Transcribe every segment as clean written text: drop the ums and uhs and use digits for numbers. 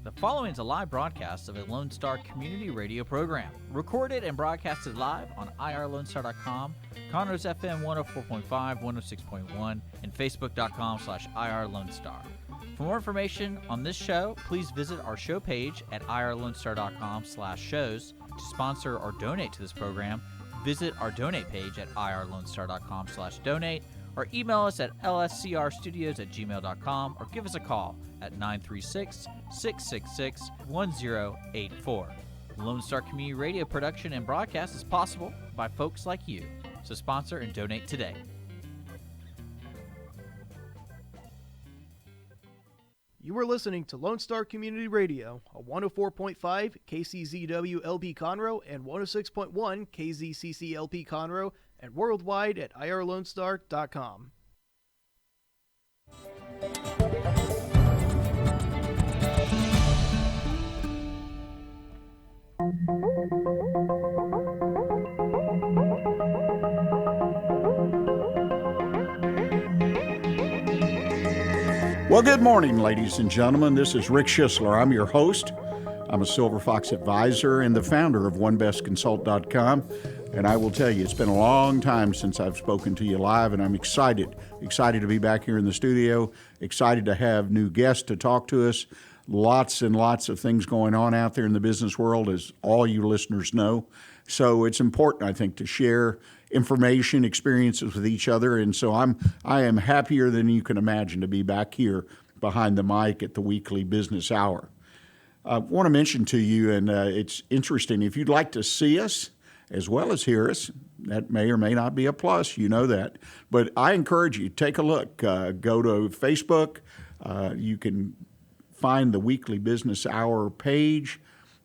The following is a live broadcast of a Lone Star community radio program, recorded and broadcasted live on irlonestar.com, Conroe's FM 104.5, 106.1, and facebook.com/irlonestar. For more information on this show, please visit our show page at irlonestar.com/shows. To sponsor or donate to this program, visit our donate page at irlonestar.com/donate, or email us at lscrstudios@gmail.com, or give us a call at 936-666-1084. Lone Star Community Radio production and broadcast is possible by folks like you. So sponsor and donate today. You are listening to Lone Star Community Radio, a 104.5 KCZW LP Conroe and 106.1 KZCC LP Conroe, and worldwide at irlonestar.com. Well, good morning, ladies and gentlemen. This is Rick Schissler. I'm your host. I'm a Silver Fox advisor and the founder of OneBestConsult.com. And I will tell you, it's been a long time since I've spoken to you live, and I'm excited to be back here in the studio, excited to have new guests to talk to us. Lots and lots of things going on out there in the business world, as all you listeners know. So it's important, I think, to share information, experiences with each other. And so I am happier than you can imagine to be back here behind the mic at the weekly business hour. I want to mention to you, and it's interesting, if you'd like to see us as well as hear us, that may or may not be a plus, you know that. But I encourage you, take a look. Go to Facebook. You can find the weekly business hour page,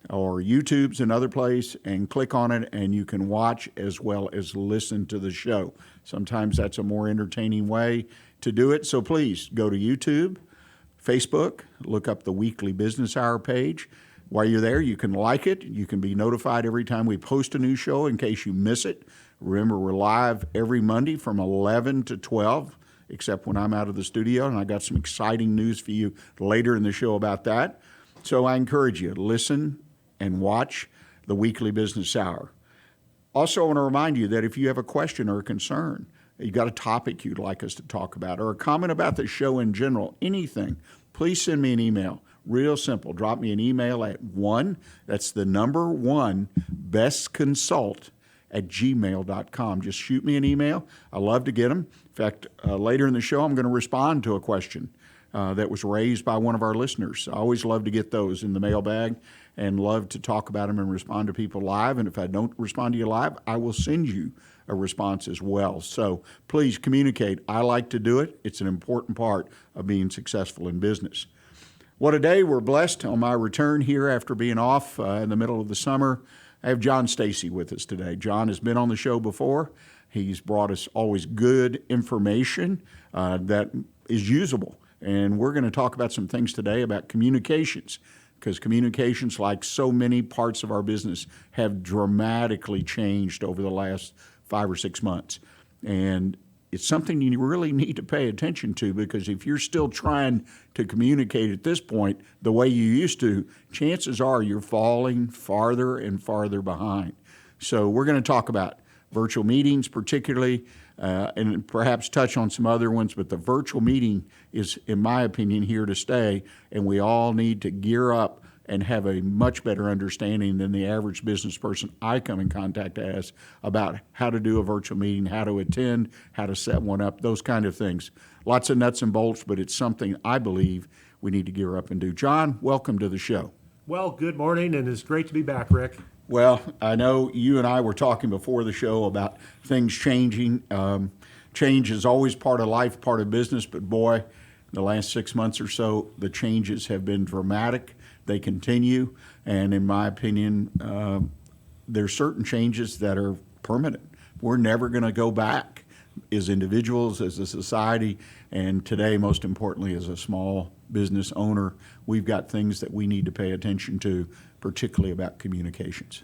or YouTube's another place, and click on it, and you can watch as well as listen to the show. Sometimes that's a more entertaining way to do it. So please go to YouTube, Facebook, look up the weekly business hour page. While you're there, you can like it. You can be notified every time we post a new show in case you miss it. Remember, we're live every Monday from 11 to 12, except when I'm out of the studio, and I got some exciting news for you later in the show about that. So I encourage you, listen and watch the weekly business hour. Also, I want to remind you that if you have a question or a concern, you got a topic you'd like us to talk about, or a comment about the show in general, anything, please send me an email. Real simple. Drop me an email at that's the number 1, bestconsult@gmail.com. Just shoot me an email. I love to get them. In fact, later in the show, I'm going to respond to a question that was raised by one of our listeners. I always love to get those in the mailbag and love to talk about them and respond to people live. And if I don't respond to you live, I will send you a response as well. So please communicate. I like to do it. It's an important part of being successful in business. Well, today we're blessed on my return here after being off in the middle of the summer. I have John Stacy with us today. John has been on the show before. He's brought us always good information that is usable. And we're going to talk about some things today about communications, because communications, like so many parts of our business, have dramatically changed over the last 5 or 6 months. And it's something you really need to pay attention to, because if you're still trying to communicate at this point the way you used to, chances are you're falling farther and farther behind. So we're going to talk about virtual meetings particularly, and perhaps touch on some other ones, but the virtual meeting is, in my opinion, here to stay, and we all need to gear up and have a much better understanding than the average business person I come in contact as about how to do a virtual meeting, how to attend, how to set one up, those kind of things. Lots of nuts and bolts, but it's something I believe we need to gear up and do. John, welcome to the show. Well, good morning, and it's great to be back, Rick. Well, I know you and I were talking before the show about things changing. Change is always part of life, part of business, but boy, the last 6 months or so, the changes have been dramatic. They continue, and in my opinion, there's certain changes that are permanent. We're never going to go back as individuals, as a society, and today, most importantly, as a small business owner, we've got things that we need to pay attention to, particularly about communications.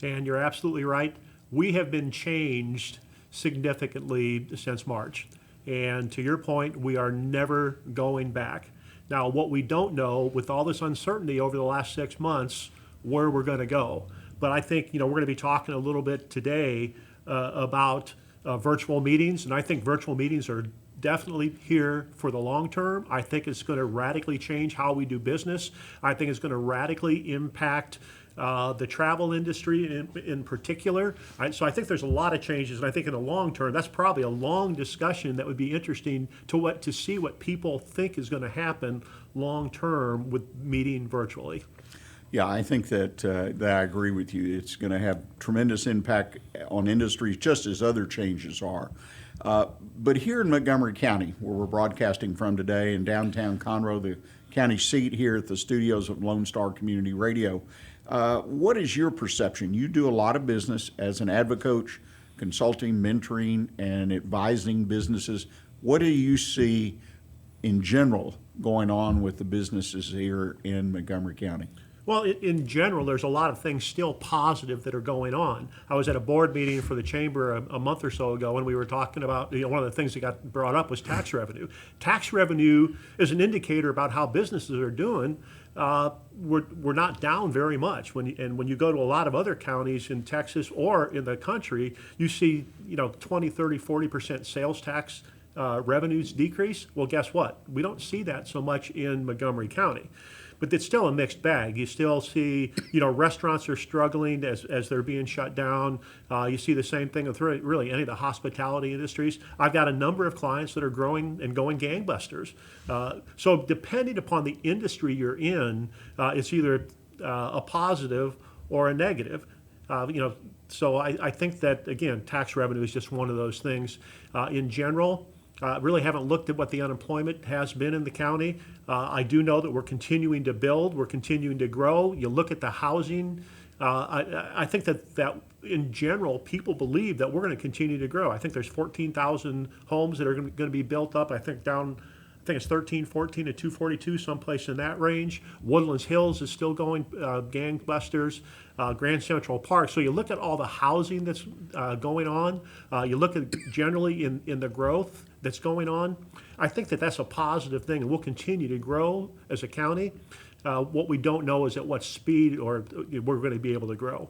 And you're absolutely right. We have been changed significantly since March. And to your point, we are never going back. Now, what we don't know with all this uncertainty over the last 6 months, where we're going to go. But I think, we're going to be talking a little bit today about virtual meetings, and I think virtual meetings are definitely here for the long term. I think it's going to radically change how we do business. I think it's going to radically impact the travel industry in particular. So I think there's a lot of changes, and I think in the long term, that's probably a long discussion that would be interesting to see what people think is going to happen long term with meeting virtually. Yeah, I think that I agree with you. It's going to have tremendous impact on industries, just as other changes are. But here in Montgomery County, where we're broadcasting from today, in downtown Conroe, the county seat here at the studios of Lone Star Community Radio, what is your perception? You do a lot of business as an AdviCoach, consulting, mentoring, and advising businesses. What do you see in general going on with the businesses here in Montgomery County? Well, in general, there's a lot of things still positive that are going on. I was at a board meeting for the chamber a month or so ago, and we were talking about, one of the things that got brought up was tax revenue. Tax revenue is an indicator about how businesses are doing. We're not down very much. When you go to a lot of other counties in Texas or in the country, you see 20, 30, 40% sales tax revenues decrease. Well, guess what? We don't see that so much in Montgomery County. But it's still a mixed bag. You still see, restaurants are struggling as they're being shut down. You see the same thing with really any of the hospitality industries. I've got a number of clients that are growing and going gangbusters. So depending upon the industry you're in, it's either a positive or a negative. So I think that, again, tax revenue is just one of those things. In general, really haven't looked at what the unemployment has been in the county. I do know that we're continuing to build, we're continuing to grow. You look at the housing, I think that in general, people believe that we're going to continue to grow. I think there's 14,000 homes that are going to be built up. I think it's 1314 to 242, someplace in that range. Woodlands Hills is still going gangbusters. Grand Central Park. So you look at all the housing that's going on. You look at generally in the growth that's going on. I think that that's a positive thing, and we'll continue to grow as a county. What we don't know is at what speed or we're going to be able to grow.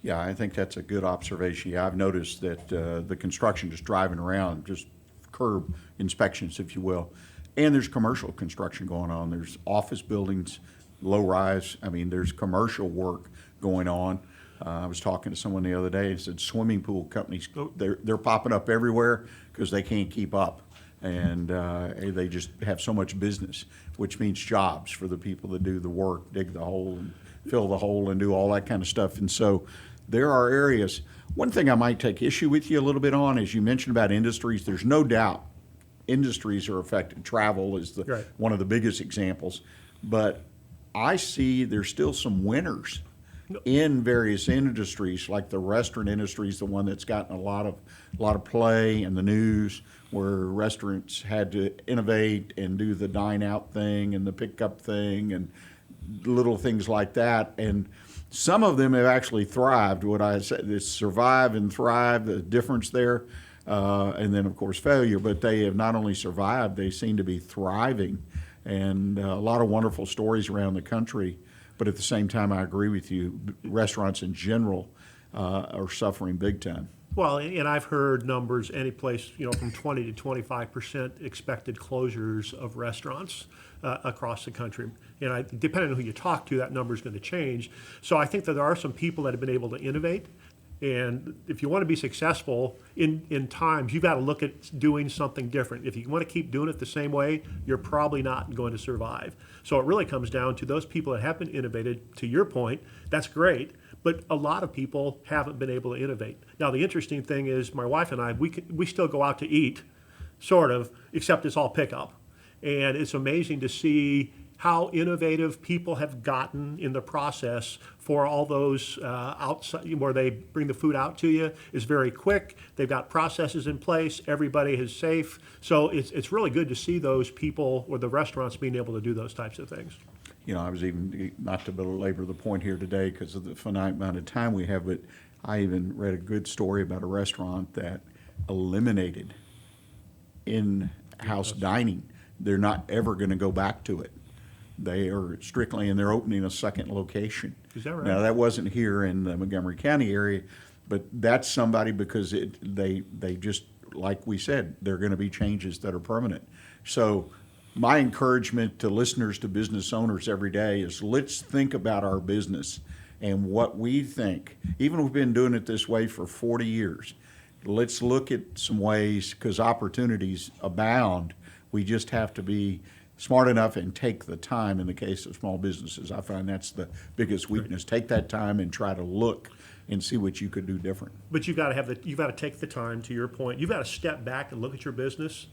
Yeah, I think that's a good observation. Yeah, I've noticed that the construction just driving around, just curb inspections, if you will. And there's commercial construction going on. There's office buildings, low rise. I mean, there's commercial work going on. I was talking to someone the other day and said swimming pool companies, they're popping up everywhere because they can't keep up. And they just have so much business, which means jobs for the people that do the work, dig the hole and fill the hole and do all that kind of stuff. And so there are areas. One thing I might take issue with you a little bit on, as you mentioned about industries, there's no doubt industries are affected. Travel is right. One of the biggest examples. But I see there's still some winners in various industries, like the restaurant industry is the one that's gotten a lot of play in the news, where restaurants had to innovate and do the dine out thing and the pickup thing and little things like that. And some of them have actually thrived. What I said is survive and thrive, the difference there. And then, of course, failure. But they have not only survived, they seem to be thriving. And a lot of wonderful stories around the country. But at the same time, I agree with you. Restaurants in general are suffering big time. Well, and I've heard numbers any place, from 20 to 25% expected closures of restaurants across the country. And depending on who you talk to, that number is going to change. So I think that there are some people that have been able to innovate. And if you want to be successful in times, you've got to look at doing something different. If you want to keep doing it the same way, you're probably not going to survive. So it really comes down to those people that have been innovated. To your point, that's great, but a lot of people haven't been able to innovate. Now, the interesting thing is my wife and I, we still go out to eat, sort of, except it's all pickup. And it's amazing to see how innovative people have gotten in the process for all those outside, where they bring the food out to you, is very quick. They've got processes in place. Everybody is safe. So it's really good to see those people or the restaurants being able to do those types of things. I was even, not to belabor the point here today because of the finite amount of time we have, but I even read a good story about a restaurant that eliminated in-house dining. they're not ever going to go back to it. They are strictly, and they're opening a second location. Is that right? Now, that wasn't here in the Montgomery County area, but that's somebody because they just, like we said, there are going to be changes that are permanent. So my encouragement to listeners, to business owners every day is let's think about our business and what we think. Even if we've been doing it this way for 40 years, let's look at some ways, because opportunities abound. We just have to be smart enough and take the time. In the case of small businesses, I find that's the biggest weakness. Take that time and try to look and see what you could do different. But you've got to take the time, to your point. You've got to step back and look at your business.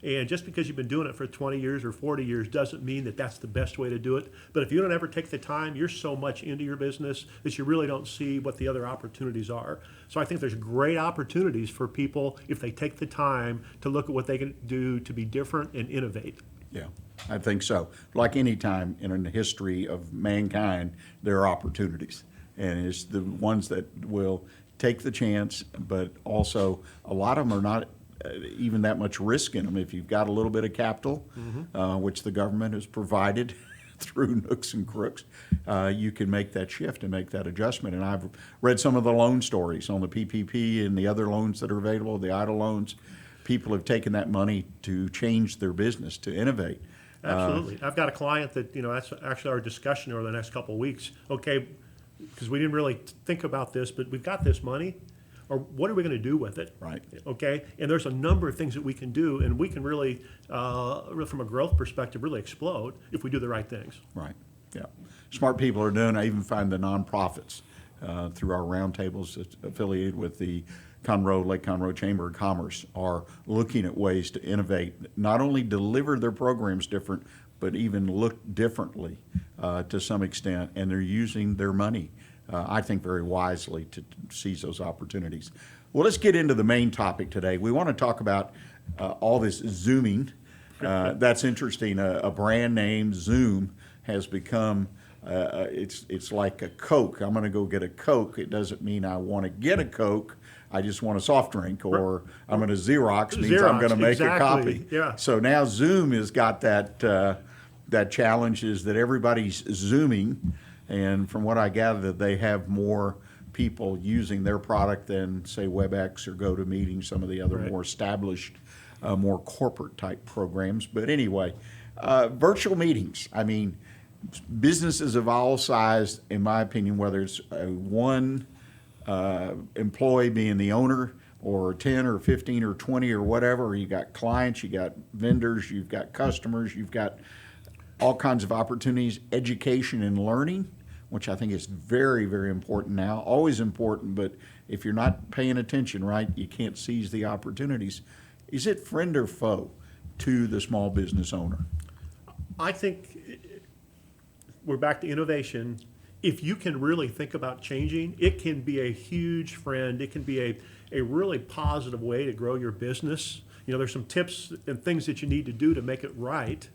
And just because you've been doing it for 20 years or 40 years doesn't mean that that's the best way to do it. But if you don't ever take the time, you're so much into your business that you really don't see what the other opportunities are. So I think there's great opportunities for people if they take the time to look at what they can do to be different and innovate. Yeah, I think so. Like any time in the history of mankind, there are opportunities. And it's the ones that will take the chance, but also a lot of them are not even that much risk in them. If you've got a little bit of capital, which the government has provided through nooks and crooks, you can make that shift and make that adjustment. And I've read some of the loan stories on the PPP and the other loans that are available, the EIDL loans. People have taken that money to change their business, to innovate. Absolutely. I've got a client that, that's actually our discussion over the next couple of weeks. Okay, because we didn't really think about this, but we've got this money, or what are we going to do with it? Right. Okay, and there's a number of things that we can do, and we can really, from a growth perspective, really explode if we do the right things. Right, yeah. Smart people are doing, I even find the nonprofits through our roundtables affiliated with the Lake Conroe Chamber of Commerce are looking at ways to innovate, not only deliver their programs different, but even look differently to some extent, and they're using their money, I think, very wisely to seize those opportunities. Well, let's get into the main topic today. We want to talk about all this Zooming. That's interesting. A brand name, Zoom, has become, it's like a Coke. I'm going to go get a Coke. It doesn't mean I want to get a Coke. I just want a soft drink, or I'm going to Xerox means I'm going to make a copy. Yeah. So now Zoom has got that challenge is that everybody's Zooming, and from what I gather, that they have more people using their product than, say, WebEx or GoToMeeting, some of the other more established, more corporate type programs. But anyway, virtual meetings. I mean, businesses of all sizes, in my opinion, whether it's one employee being the owner, or 10 or 15 or 20 or whatever, you got clients, you got vendors, you've got customers, you've got all kinds of opportunities, education and learning, which I think is very, very important now, always important, but if you're not paying attention, right, you can't seize the opportunities. Is it friend or foe to the small business owner? I think we're back to innovation. If you can really think about changing, it can be a huge friend. It can be a really positive way to grow your business. There's some tips and things that you need to do to make it right.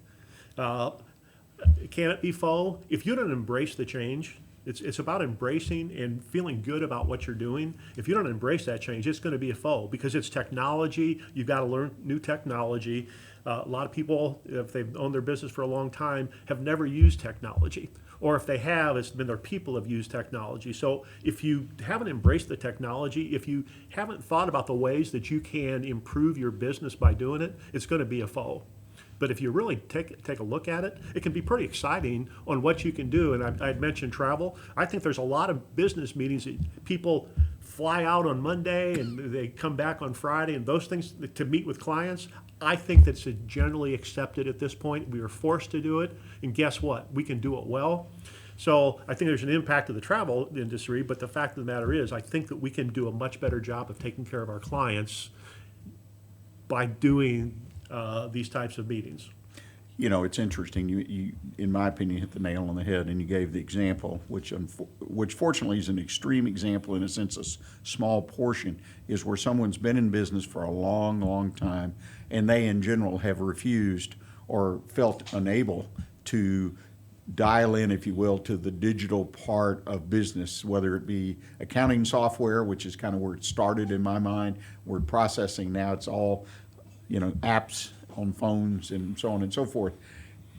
Can it be foe? If you don't embrace the change, it's about embracing and feeling good about what you're doing. If you don't embrace that change, it's going to be a foe, because it's technology. You've got to learn new technology. A lot of people, if they've owned their business for a long time, have never used technology. Or if they have, it's been their people have used technology. So if you haven't embraced the technology, if you haven't thought about the ways that you can improve your business by doing it, it's going to be a foe. But if you really take a look at it, it can be pretty exciting on what you can do. And I mentioned travel. I think there's a lot of business meetings that people fly out on Monday and they come back on Friday, and those things to meet with clients. I think that's generally accepted at this point. We are forced to do it, and guess what? We can do it well. So I think there's an impact to the travel industry, but the fact of the matter is, I think that we can do a much better job of taking care of our clients by doing these types of meetings. It's interesting. You, in my opinion, hit the nail on the head, and you gave the example, which fortunately is an extreme example in a sense, a small portion, is where someone's been in business for a long, long time, and they in general have refused or felt unable to dial in, if you will, to the digital part of business, whether it be accounting software, which is kind of where it started in my mind, word processing. Now it's all, apps on phones and so on and so forth.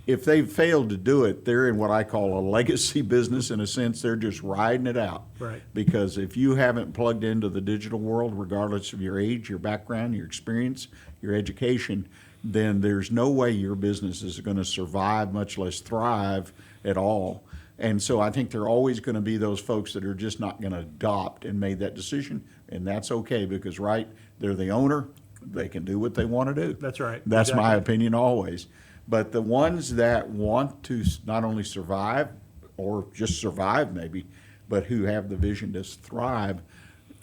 If they've failed to do it, they're in what I call a legacy business. In a sense, they're just riding it out. Right. Because if you haven't plugged into the digital world, regardless of your age, your background, your experience, your education, then there's no way your business is going to survive, much less thrive at all. And so I think there are always going to be those folks that are just not going to adopt and made that decision. And that's okay because, right, they're the owner. They can do what they want to do. That's right. That's Exactly. my opinion always. But the ones that want to not only survive or just survive maybe, but who have the vision to thrive,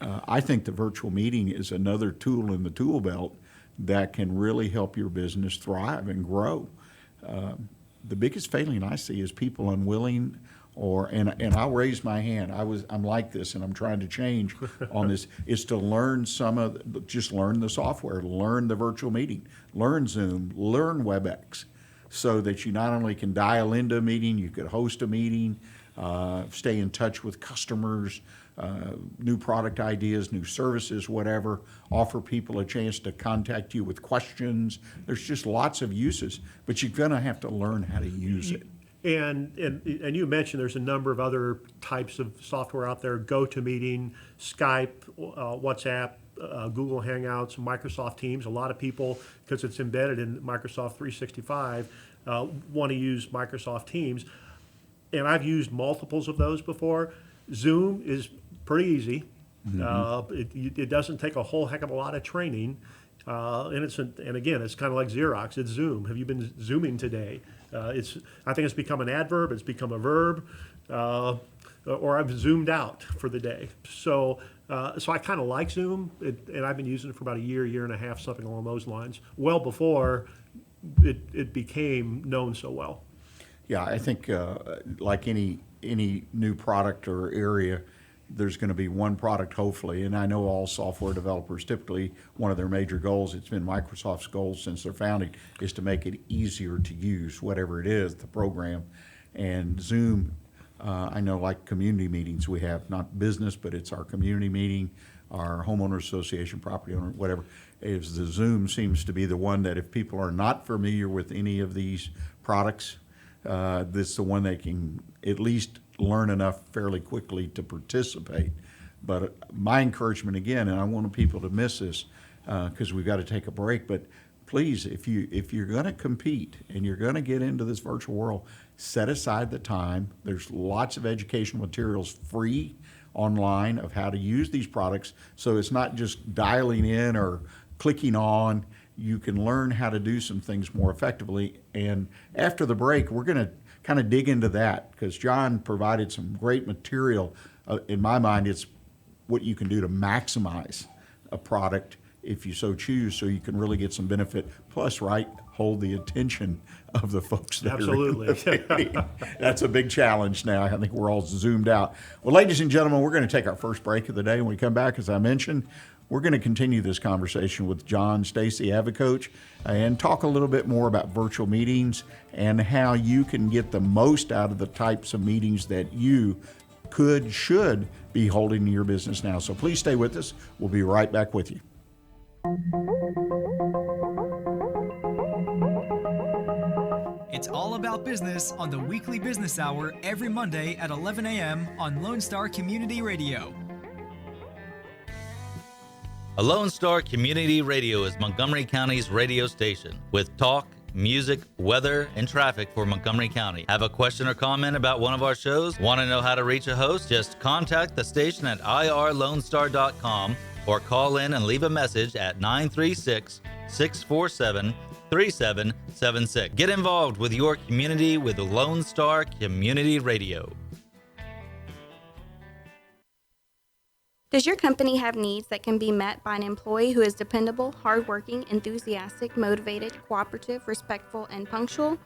I think the virtual meeting is another tool in the tool belt that can really help your business thrive and grow. The biggest failing I see is people unwilling and I'll raise my hand. I'm like this, and I'm trying to change on this. Is to learn just learn the software, learn the virtual meeting, learn Zoom, learn WebEx, so that you not only can dial into a meeting, you could host a meeting, stay in touch with customers, new product ideas, new services, whatever. Offer people a chance to contact you with questions. There's just lots of uses, but you're going to have to learn how to use it. And you mentioned there's a number of other types of software out there: GoToMeeting, Skype, WhatsApp, Google Hangouts, Microsoft Teams. A lot of people, because it's embedded in Microsoft 365, want to use Microsoft Teams. And I've used multiples of those before. Zoom is pretty easy. It doesn't take a whole heck of a lot of training. And again, it's kind of like Xerox. It's Zoom. Have you been Zooming today? I think it's become an adverb. It's become a verb. Or I've zoomed out for the day. So I kind of like Zoom, and I've been using it for about a year and a half, something along those lines. Well before it became known so well. Yeah, I think like any new product or area, there's going to be one product, hopefully, and I know all software developers, typically one of their major goals, it's been Microsoft's goal since their founding, is to make it easier to use, whatever it is, the program. And Zoom, I know like community meetings we have, not business, but it's our community meeting, our homeowner association, property owner, whatever, is the Zoom seems to be the one that if people are not familiar with any of these products, this is the one they can at least learn enough fairly quickly to participate. But my encouragement again, and I want people to miss this because we've got to take a break, but please, if you're going to compete and you're going to get into this virtual world, set aside the time. There's lots of educational materials free online of how to use these products, so it's not just dialing in or clicking on. You can learn how to do some things more effectively. And after the break, we're going to kind of dig into that because John provided some great material. In my mind, it's what you can do to maximize a product if you so choose, so you can really get some benefit. Plus, right, hold the attention of the folks that Absolutely. are in the meeting. That's a big challenge now. I think we're all zoomed out. Well, ladies and gentlemen, we're going to take our first break of the day. When we come back, as I mentioned, we're going to continue this conversation with John, Stacy, AdviCoach, and talk a little bit more about virtual meetings and how you can get the most out of the types of meetings that you should be holding in your business now. So please stay with us. We'll be right back with you. It's all about business on the weekly business hour every Monday at 11 a.m. on Lone Star Community Radio. Lone Star Community Radio is Montgomery County's radio station with talk, music, weather, and traffic for Montgomery County. Have a question or comment about one of our shows? Want to know how to reach a host? Just contact the station at irlonestar.com or call in and leave a message at 936-647-3776. Get involved with your community with Lone Star Community Radio. Does your company have needs that can be met by an employee who is dependable, hardworking, enthusiastic, motivated, cooperative, respectful, and punctual?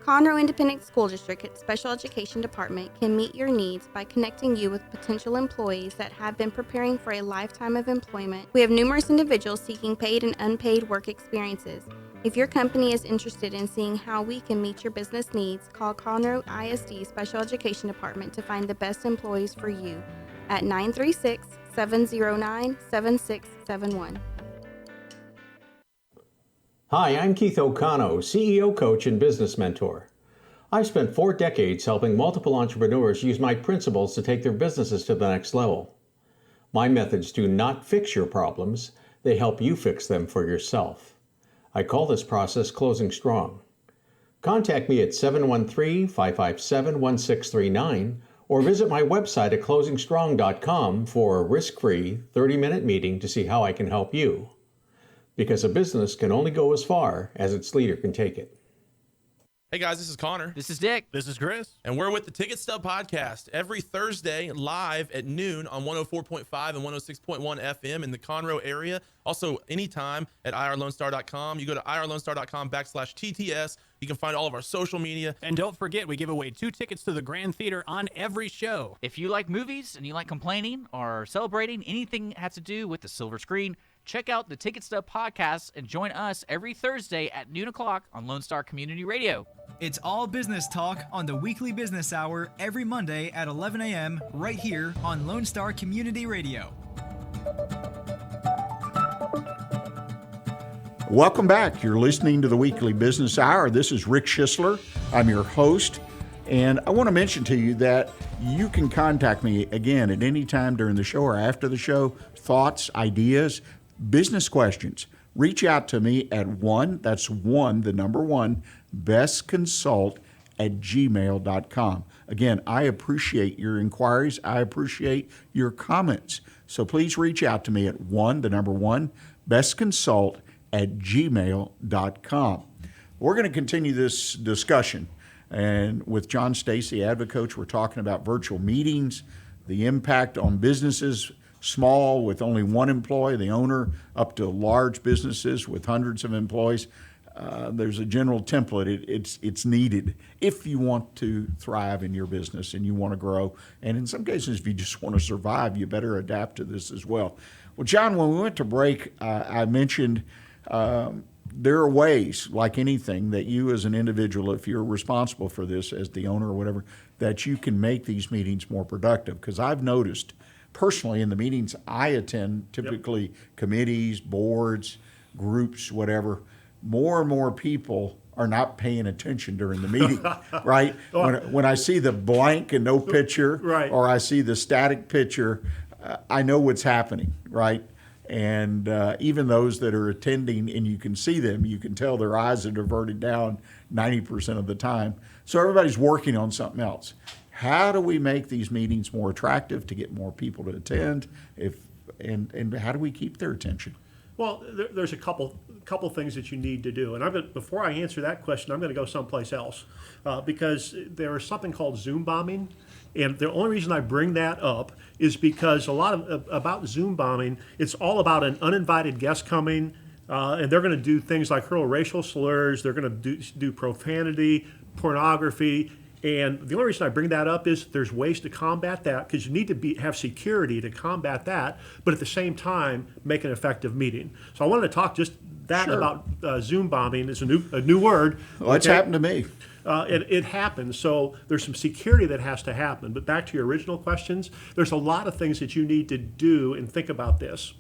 Conroe Independent School District Special Education Department can meet your needs by connecting you with potential employees that have been preparing for a lifetime of employment. We have numerous individuals seeking paid and unpaid work experiences. If your company is interested in seeing how we can meet your business needs, call Conroe ISD Special Education Department to find the best employees for you at 936-709-7671. Hi, I'm Keith O'Connell, CEO coach and business mentor. I've spent 4 decades helping multiple entrepreneurs use my principles to take their businesses to the next level. My methods do not fix your problems, they help you fix them for yourself. I call this process closing strong. Contact me at 713-557-1639 or visit my website at closingstrong.com for a risk-free 30-minute meeting to see how I can help you. Because a business can only go as far as its leader can take it. Hey guys, this is Connor. This is Dick. This is Chris. And we're with the Ticket Stub Podcast every Thursday live at noon on 104.5 and 106.1 FM in the Conroe area. Also, anytime at irlonestar.com. You go to irlonestar.com/TTS. You can find all of our social media. And don't forget, we give away 2 tickets to the Grand Theater on every show. If you like movies and you like complaining or celebrating anything that has to do with the silver screen, check out the Ticket Stub Podcast and join us every Thursday at noon o'clock on Lone Star Community Radio. It's all business talk on the weekly business hour every Monday at 11 a.m. right here on Lone Star Community Radio. Welcome back. You're listening to the Weekly Business Hour. This is Rick Schissler. I'm your host. And I want to mention to you that you can contact me again at any time during the show or after the show. Thoughts, ideas, business questions. Reach out to me at that's the number 1, bestconsult@gmail.com. Again, I appreciate your inquiries. I appreciate your comments. So please reach out to me at the number 1, bestconsult@gmail.com. We're going to continue this discussion. And with John Stacy, AdviCoach, we're talking about virtual meetings, the impact on businesses, small with only 1 employee, the owner, up to large businesses with hundreds of employees. There's a general template. It's needed if you want to thrive in your business and you want to grow. And in some cases, if you just want to survive, you better adapt to this as well. Well, John, when we went to break, I mentioned there are ways, like anything, that you as an individual, if you're responsible for this as the owner or whatever, that you can make these meetings more productive. Because I've noticed personally in the meetings I attend, typically committees, boards, groups, whatever, more and more people are not paying attention during the meeting, right? When I see the blank and no picture, right, or I see the static picture, I know what's happening, right? And even those that are attending and you can see them, you can tell their eyes are diverted down 90% of the time. So everybody's working on something else. How do we make these meetings more attractive to get more people to attend? And how do we keep their attention? Well, there's a couple things that you need to do. And before I answer that question, I'm going to go someplace else because there is something called Zoom bombing. And the only reason I bring that up is because a lot about Zoom bombing, it's all about an uninvited guest coming, and they're going to do things like hurl racial slurs, they're going to do profanity, pornography, and the only reason I bring that up is there's ways to combat that because you need to have security to combat that, but at the same time, make an effective meeting. So I wanted to talk just that about Zoom bombing. It's a new word. Well, it's happened to me. It happens. So there's some security that has to happen. But back to your original questions, there's a lot of things that you need to do and think about this.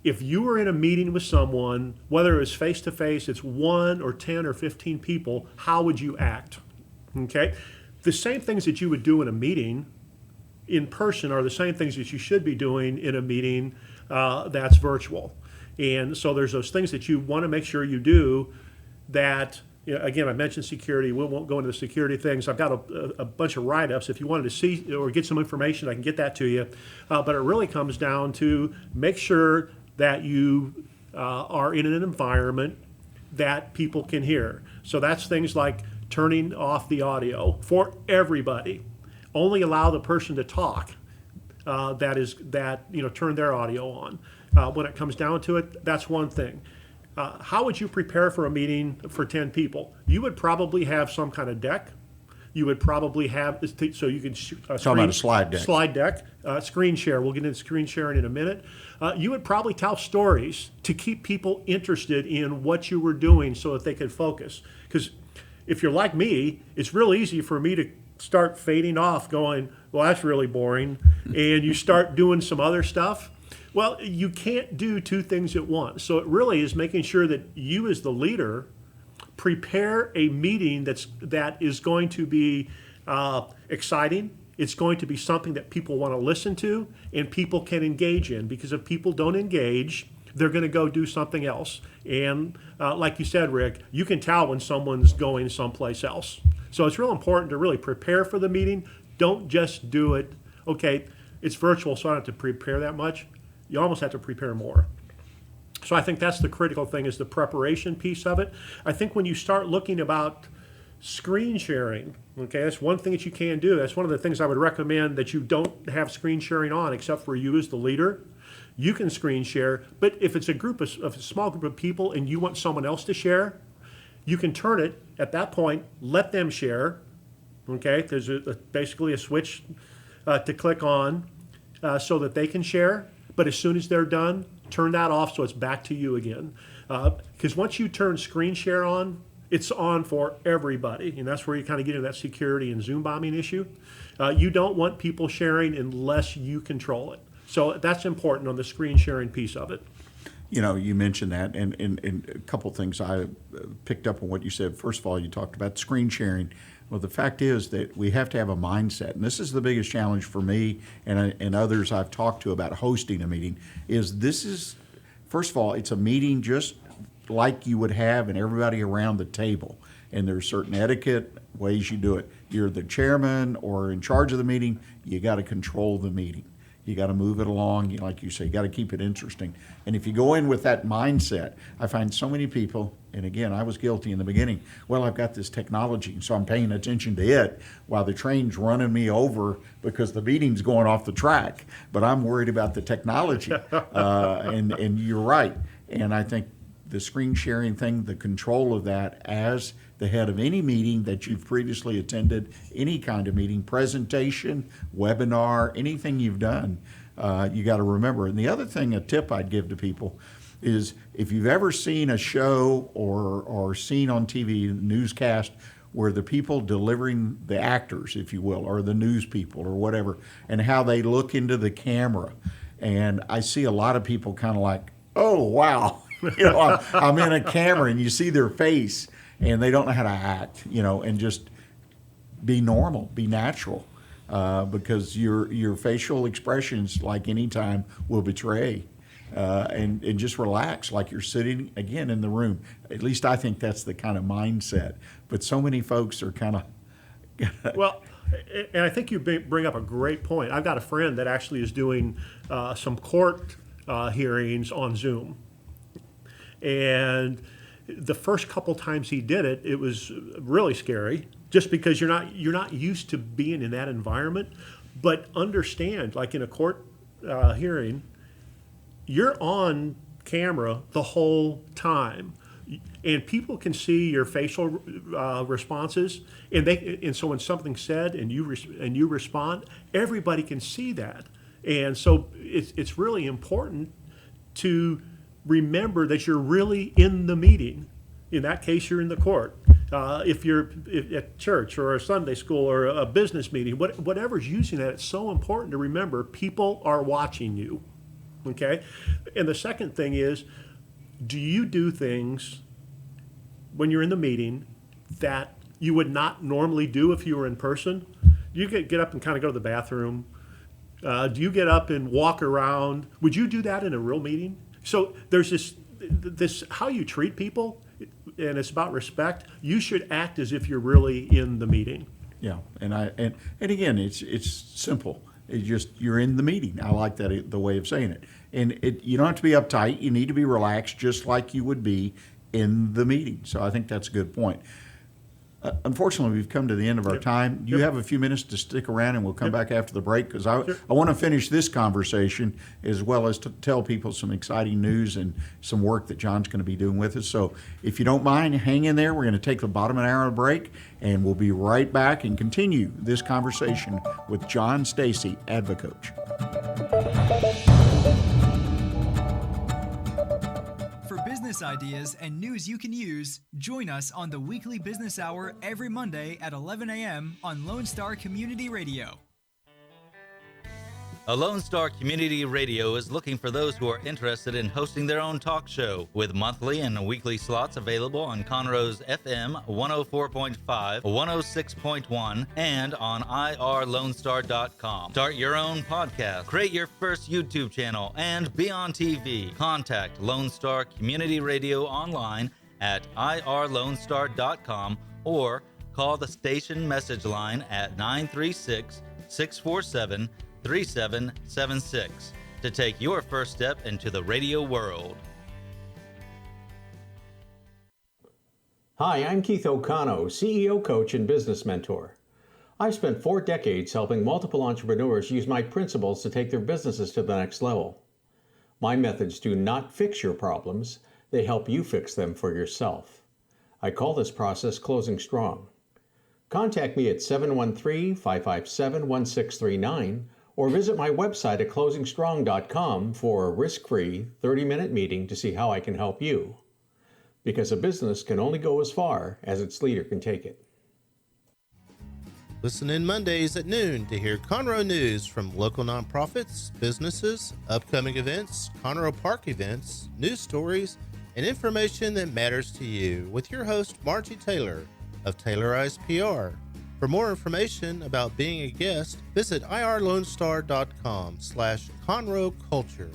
If you were in a meeting with someone, whether it was face-to-face, it's 1 or 10 or 15 people, how would you act? Okay? The same things that you would do in a meeting in person are the same things that you should be doing in a meeting that's virtual. And so there's those things that you want to make sure you do that, again, I mentioned security. We won't go into the security things. I've got a bunch of write-ups. If you wanted to see or get some information, I can get that to you. But it really comes down to make sure that you are in an environment that people can hear. So that's things like turning off the audio for everybody. Only allow the person to talk turn their audio on. When it comes down to it, that's one thing. How would you prepare for a meeting for 10 people? You would probably have some kind of deck. You would probably have, so you can talking about a slide deck. Screen share. We'll get into screen sharing in a minute. You would probably tell stories to keep people interested in what you were doing so that they could focus. Because if you're like me, it's real easy for me to start fading off going, well, that's really boring. And you start doing some other stuff. Well, you can't do two things at once. So it really is making sure that you as the leader prepare a meeting that is going to be exciting. It's going to be something that people want to listen to and people can engage in, because if people don't engage, they're going to go do something else. And like you said, Rick, you can tell when someone's going someplace else. So it's real important to really prepare for the meeting. Don't just do it, okay, it's virtual, so I don't have to prepare that much. You almost have to prepare more. So I think that's the critical thing, is the preparation piece of it. I think when you start looking about screen sharing, okay, that's one thing that you can do. That's one of the things I would recommend, that you don't have screen sharing on except for you as the leader. You can screen share, but if it's a small group of people and you want someone else to share, you can turn it at that point, let them share, okay? There's basically a switch to click on so that they can share, but as soon as they're done, turn that off so it's back to you again. Because once you turn screen share on, it's on for everybody, and that's where you kind of get into that security and Zoom bombing issue. You don't want people sharing unless you control it. So that's important on the screen sharing piece of it. You know, you mentioned that, and a couple things I picked up on what you said. First of all, you talked about screen sharing. Well, the fact is that we have to have a mindset, and this is the biggest challenge for me and others I've talked to about hosting a meeting, is first of all, it's a meeting just like you would have and everybody around the table. And there's certain etiquette ways you do it. You're the chairman or in charge of the meeting, you got to control the meeting. You got to move it along, like you say, you got to keep it interesting. And if you go in with that mindset, I find so many people, and again, I was guilty in the beginning, well, I've got this technology, so I'm paying attention to it while the train's running me over because the meeting's going off the track, but I'm worried about the technology. And you're right. And I think the screen sharing thing, the control of that as the head of any meeting that you've previously attended, any kind of meeting, presentation, webinar, anything you've done, you got to remember. And the other thing, a tip I'd give to people is, if you've ever seen a show or seen on TV, a newscast, where the people delivering, the actors, if you will, or the news people or whatever, and how they look into the camera. And I see a lot of people kind of like, oh, wow. You know, I'm in a camera, and you see their face, and they don't know how to act, and just be normal, be natural, because your facial expressions, like any time, will betray, and just relax like you're sitting, again, in the room. At least I think that's the kind of mindset. But so many folks are kind of... Well, and I think you bring up a great point. I've got a friend that actually is doing some court hearings on Zoom. And the first couple times he did it, it was really scary, just because you're not used to being in that environment. But understand, like in a court hearing, you're on camera the whole time, and people can see your facial responses. And so when something's said and you respond, everybody can see that. And so it's really important to remember that you're really in the meeting. In that case, you're in the court. If you're at church or a Sunday school or a business meeting, whatever's using that, it's so important to remember people are watching you, okay? And the second thing is, do you do things when you're in the meeting that you would not normally do if you were in person? Do you get up and kind of go to the bathroom? Do you get up and walk around? Would you do that in a real meeting? So there's this how you treat people, and it's about respect. You should act as if you're really in the meeting. Yeah, and again, it's simple. It's just, you're in the meeting. I like that, the way of saying it. And you don't have to be uptight. You need to be relaxed, just like you would be in the meeting. So I think that's a good point. Unfortunately, we've come to the end of our time. You have a few minutes to stick around, and we'll come back after the break, because I want to finish this conversation, as well as to tell people some exciting news and some work that John's going to be doing with us. So if you don't mind, hang in there. We're going to take the bottom of an hour break, and we'll be right back and continue this conversation with John Stacy, AdviCoach. Business ideas and news you can use, join us on the Weekly Business Hour every Monday at 11 a.m. on Lone Star Community Radio. A Lone Star Community Radio is looking for those who are interested in hosting their own talk show with monthly and weekly slots available on Conroe's FM 104.5, 106.1, and on irlonestar.com. Start your own podcast, create your first YouTube channel, and be on TV. Contact Lone Star Community Radio online at irlonestar.com or call the station message line at 936-647-3776 to take your first step into the radio world. Hi, I'm Keith O'Connell, CEO, coach, and business mentor. I've spent 4 decades helping multiple entrepreneurs use my principles to take their businesses to the next level. My methods do not fix your problems, they help you fix them for yourself. I call this process closing strong. Contact me at 713-557-1639 or visit my website at closingstrong.com for a risk-free 30-minute meeting to see how I can help you. Because a business can only go as far as its leader can take it. Listen in Mondays at noon to hear Conroe news from local nonprofits, businesses, upcoming events, Conroe Park events, news stories, and information that matters to you with your host, Margie Taylor of Taylorized PR. For more information about being a guest, visit irlonestar.com/Conroe Culture.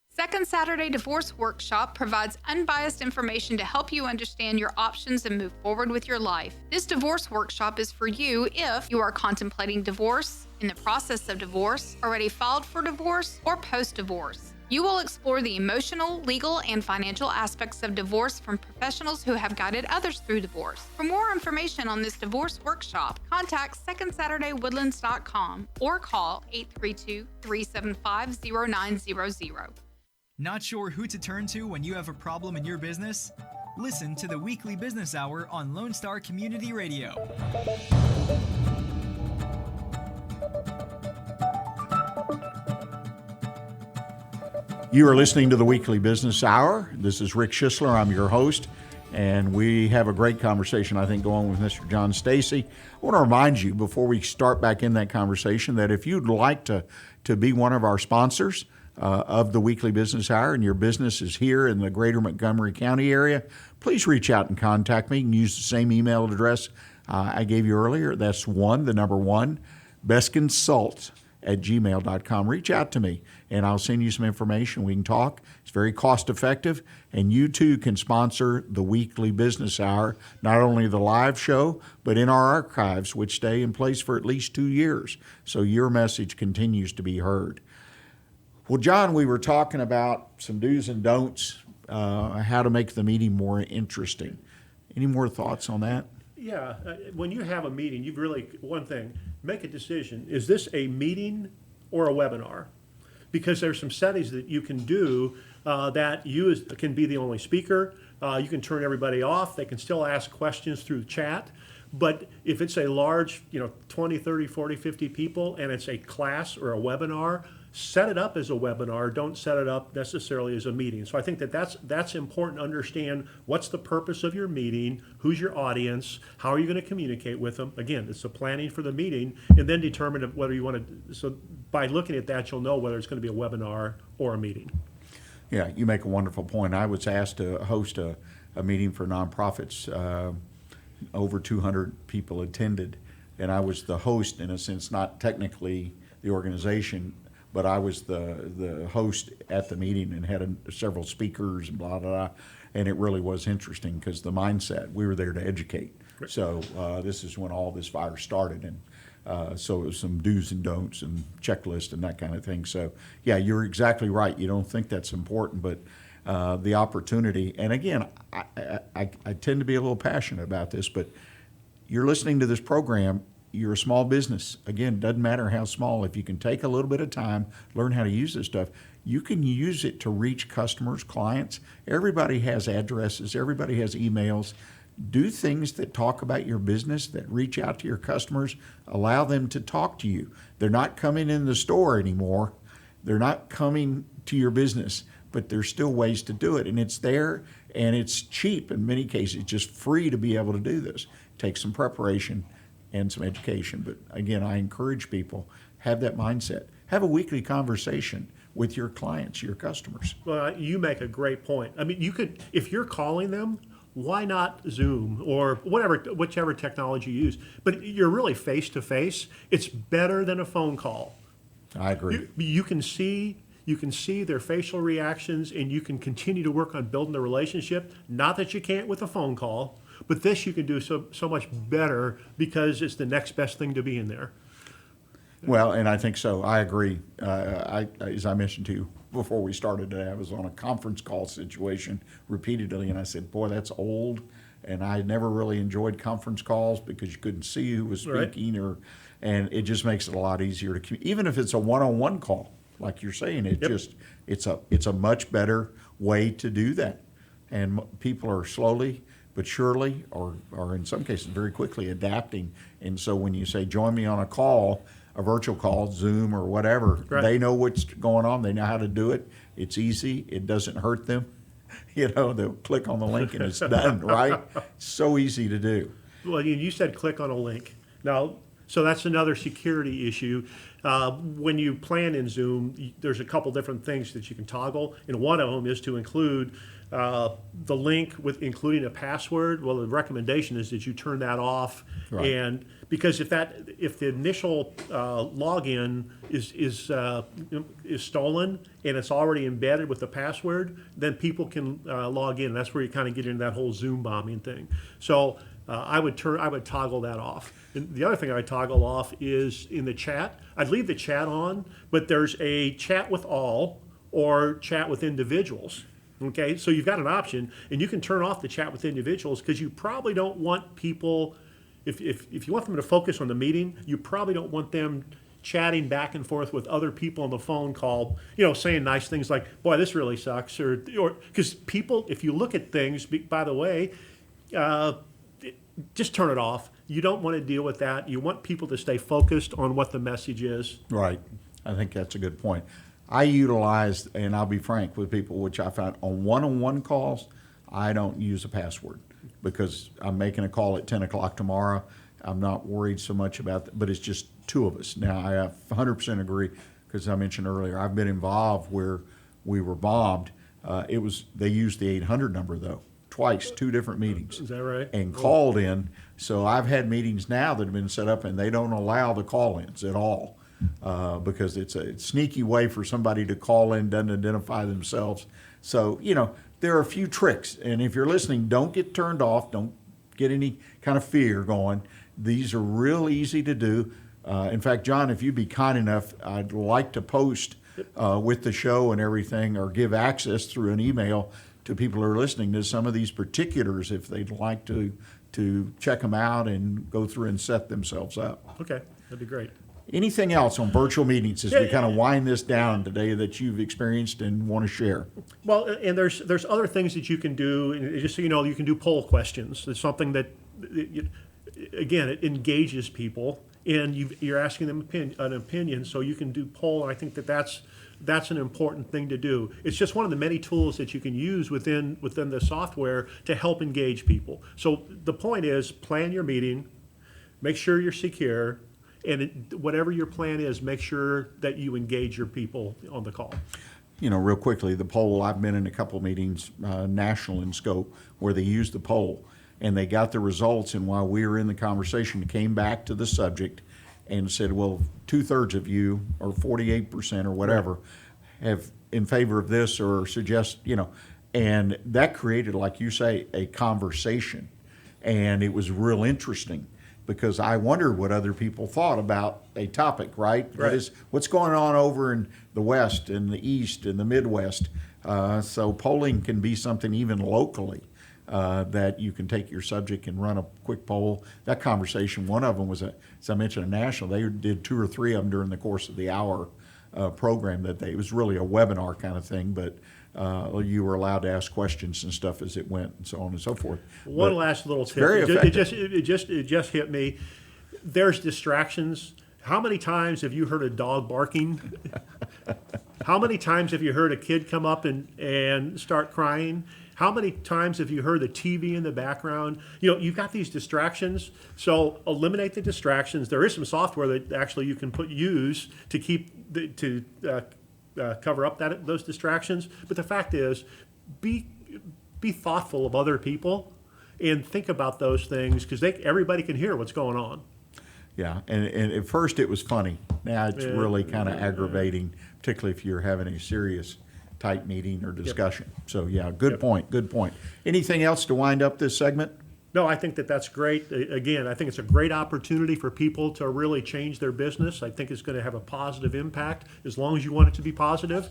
Second Saturday Divorce Workshop provides unbiased information to help you understand your options and move forward with your life. This divorce workshop is for you if you are contemplating divorce, in the process of divorce, already filed for divorce, or post-divorce. You will explore the emotional, legal, and financial aspects of divorce from professionals who have guided others through divorce. For more information on this divorce workshop, contact secondsaturdaywoodlands.com or call 832-375-0900. Not sure who to turn to when you have a problem in your business? Listen to the Weekly Business Hour on Lone Star Community Radio. You are listening to the Weekly Business Hour. This is Rick Schissler. I'm your host, and we have a great conversation, I think, going with Mr. John Stacy. I want to remind you, before we start back in that conversation, that if you'd like to be one of our sponsors of the Weekly Business Hour and your business is here in the greater Montgomery County area, please reach out and contact me. You can use the same email address I gave you earlier. That's bestconsult@gmail.com. Reach out to me, and I'll send you some information. We can talk. It's very cost-effective, and you, too, can sponsor the Weekly Business Hour, not only the live show, but in our archives, which stay in place for at least 2 years, so your message continues to be heard. Well, John, we were talking about some do's and don'ts, how to make the meeting more interesting. Any more thoughts on that? Yeah, when you have a meeting, you've really, one thing, make a decision. Is this a meeting or a webinar? Because there's some settings that you can do that you can be the only speaker. You can turn everybody off. They can still ask questions through chat. But if it's a large, 20, 30, 40, 50 people, and it's a class or a webinar, set it up as a webinar. Don't set it up necessarily as a meeting. So I think that's important to understand. What's the purpose of your meeting? Who's your audience? How are you going to communicate with them? Again, it's the planning for the meeting, and then determine whether you want to. So by looking at that, you'll know whether it's going to be a webinar or a meeting. Yeah, you make a wonderful point. I was asked to host a meeting for nonprofits. Over 200 people attended, and I was the host in a sense, not technically the organization, but I was the host at the meeting and had several speakers and blah, blah, blah. And it really was interesting because the mindset, we were there to educate. Right. So this is when all this fire started. And so it was some do's and don'ts and checklist and that kind of thing. So, yeah, you're exactly right. You don't think that's important, but the opportunity. And again, I tend to be a little passionate about this, but you're listening to this program. You're a small business. Again, doesn't matter how small. If you can take a little bit of time, learn how to use this stuff, you can use it to reach customers, clients. Everybody has addresses. Everybody has emails. Do things that talk about your business, that reach out to your customers. Allow them to talk to you. They're not coming in the store anymore. They're not coming to your business, but there's still ways to do it. And it's there, and it's cheap in many cases, just free to be able to do this. Take some preparation. and some education. But again, I encourage people, have that mindset. Have a weekly conversation with your clients, your customers. Well, you make a great point. I mean, you could, if you're calling them, why not Zoom or whichever technology you use? But you're really face to face. It's better than a phone call. I agree. You can see their facial reactions, and you can continue to work on building the relationship. Not that you can't with a phone call, but this you can do so much better because it's the next best thing to be in there. Well, and I think so. I agree. As I mentioned to you before we started today, I was on a conference call situation repeatedly, and I said, boy, that's old. And I never really enjoyed conference calls because you couldn't see who was speaking, and it just makes it a lot easier to communicate. Even if it's a one-on-one call, like you're saying, it's a much better way to do that. And people are slowly but surely, or in some cases very quickly, adapting. And so when you say, join me on a call, a virtual call, Zoom or whatever, they know what's going on. They know how to do it. It's easy. It doesn't hurt them. They'll click on the link and it's done, right? So easy to do. Well, you said click on a link. Now, so that's another security issue. When you plan in Zoom, there's a couple different things that you can toggle, and one of them is to include the link with including a password. Well, the recommendation is that you turn that off, and because if the initial login is stolen and it's already embedded with the password, then people can log in. That's where you kind of get into that whole Zoom bombing thing. So I would toggle that off. And the other thing I would toggle off is in the chat. I'd leave the chat on, but there's a chat with all or chat with individuals. Okay, so you've got an option, and you can turn off the chat with individuals because you probably don't want people, if you want them to focus on the meeting, you probably don't want them chatting back and forth with other people on the phone call, saying nice things like, boy, this really sucks, or because people, if you look at things, by the way, just turn it off. You don't want to deal with that. You want people to stay focused on what the message is. Right. I think that's a good point. I utilize, and I'll be frank with people, which I found on one-on-one calls, I don't use a password because I'm making a call at 10 o'clock tomorrow. I'm not worried so much about that, but it's just two of us. Now, I 100% agree because I mentioned earlier, I've been involved where we were bombed. They used the 800 number, though, twice, two different meetings. Is that right? And called in. So I've had meetings now that have been set up, and they don't allow the call-ins at all. Because it's a sneaky way for somebody to call in, doesn't identify themselves. So, there are a few tricks. And if you're listening, don't get turned off. Don't get any kind of fear going. These are real easy to do. In fact, John, if you'd be kind enough, I'd like to post with the show and everything, or give access through an email to people who are listening to some of these particulars if they'd like to check them out and go through and set themselves up. Okay, that'd be great. Anything else on virtual meetings as we kind of wind this down today that you've experienced and want to share? Well, and there's other things that you can do. And just so you know, you can do poll questions. It's something that, again, it engages people, and you're asking them an opinion, so you can do poll. And I think that's an important thing to do. It's just one of the many tools that you can use within the software to help engage people. So the point is, plan your meeting, make sure you're secure. And whatever your plan is, make sure that you engage your people on the call. Real quickly, the poll, I've been in a couple meetings, national in scope, where they used the poll and they got the results. And while we were in the conversation, came back to the subject and said, well, 2/3 of you, or 48% or whatever, have in favor of this or suggest, and that created, like you say, a conversation. And it was real interesting, because I wondered what other people thought about a topic, right? What's going on over in the West and the East and the Midwest? So polling can be something even locally that you can take your subject and run a quick poll. That conversation, one of them was, as I mentioned, a national. They did 2 or 3 of them during the course of the hour program it was really a webinar kind of thing, but you were allowed to ask questions and stuff as it went, and so on and so forth. One last little tip. Very effective. It just hit me. There's distractions. How many times have you heard a dog barking? How many times have you heard a kid come up and start crying? How many times have you heard the TV in the background? You know, you've got these distractions, so eliminate the distractions. There is some software that actually you can use to keep cover up those distractions. But the fact is, be thoughtful of other people and think about those things, because everybody can hear what's going on. Yeah, and at first it was funny. Now it's really kind of aggravating, particularly if you're having a serious type meeting or discussion. Yep. So yeah, good point. Anything else to wind up this segment? No, I think that's great. Again, I think it's a great opportunity for people to really change their business. I think it's going to have a positive impact as long as you want it to be positive.